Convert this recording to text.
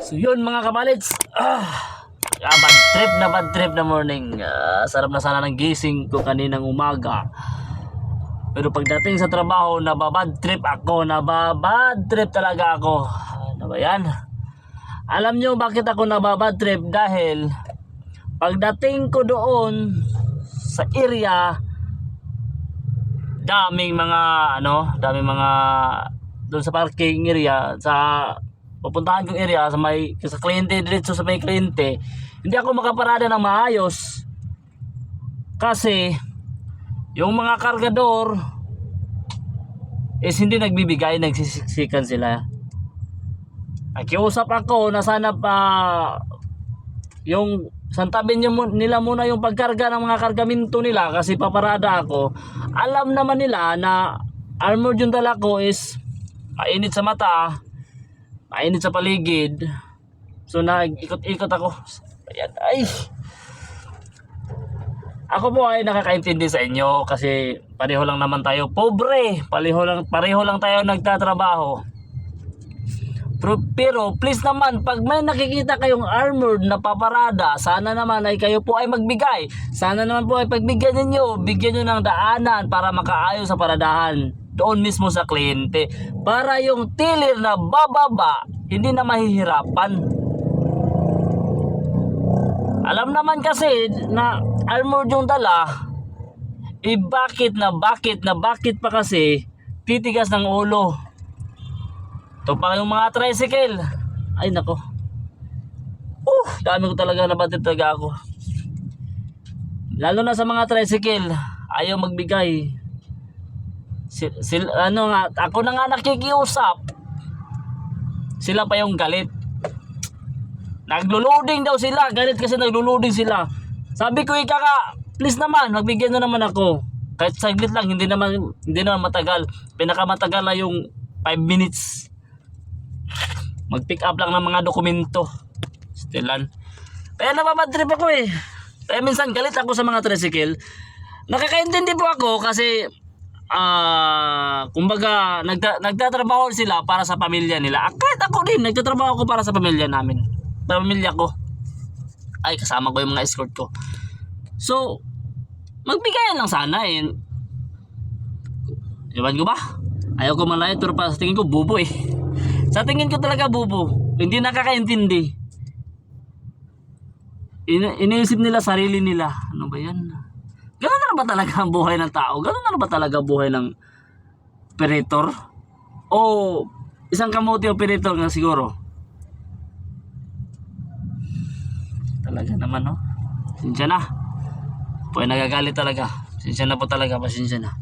So yun mga kamalits, bad trip na morning. Sarap na sana ng gising ko kaninang umaga. Pero pagdating sa trabaho, nababad trip talaga ako. Ano ba yan? Alam nyo bakit ako nababad trip? Dahil pagdating ko doon sa area, daming mga doon sa parking area, sa pupuntahan kong area sa kliyente, diretso sa may kliyente, hindi ako makaparada ng maayos kasi yung mga kargador is hindi nagbibigay, nagsisiksikan sila. Nakiusap ako na sana pa yung santabin nila muna yung pagkarga ng mga kargamento nila kasi paparada ako. Alam naman nila na armored yung dala ko is mainit sa mata, mainit sa paligid. So nag-ikot-ikot ako. Ayan, ay. Ako po ay nakakaintindi sa inyo kasi pareho lang naman tayo pobre. Pareho lang tayo nagtatrabaho. Pero please naman, pag may nakikita kayong armored na paparada, sana naman ay kayo po ay magbigay. Sana naman po ay pagbigyan ninyo, bigyan nyo ng daanan para makaayos sa paradahan doon mismo sa kliyente, para yung tilir na bababa hindi na mahihirapan. Alam naman kasi na armored yung dala, bakit pa kasi titigas ng ulo. Ito pa yung mga tricycle. Ay nako. Dami ko talaga nabatid talaga ako. Lalo na sa mga tricycle, ayaw magbigay. Ako na nga nakikiusap. Sila pa yung galit. Naglo-loading daw sila. Galit kasi naglo-loading sila. Sabi ko, please naman, magbigyan na naman ako. Kahit saglit lang, hindi naman matagal. Pinakamatagal na yung 5 minutes. Mag-pick up lang ng mga dokumento. Stilan. Kaya nabamadrip ako eh. Kaya minsan galit ako sa mga tricycle. Nakakaintindi po ako kasi kumbaga nagtatrabaho sila para sa pamilya nila. Kahit ako din, nagtatrabaho ako para sa pamilya namin. Pamilya ko. Ay, kasama ko yung mga escort ko. So, magbigayan lang sana eh. Iwan ko ba? Ayaw ko malayat pero sa tingin ko bubo eh. Sa tingin ko talaga bubo. Hindi nakakaintindi. Iniisip nila sarili nila. Ano ba yan? Ganun na ba talaga ang buhay ng tao? Ganun na ba talaga buhay ng operator? O isang kamote operator nga siguro? Talaga naman, no? Pasensya na. Po ay nagagalit talaga. Pasensya na po talaga. Pasensya na.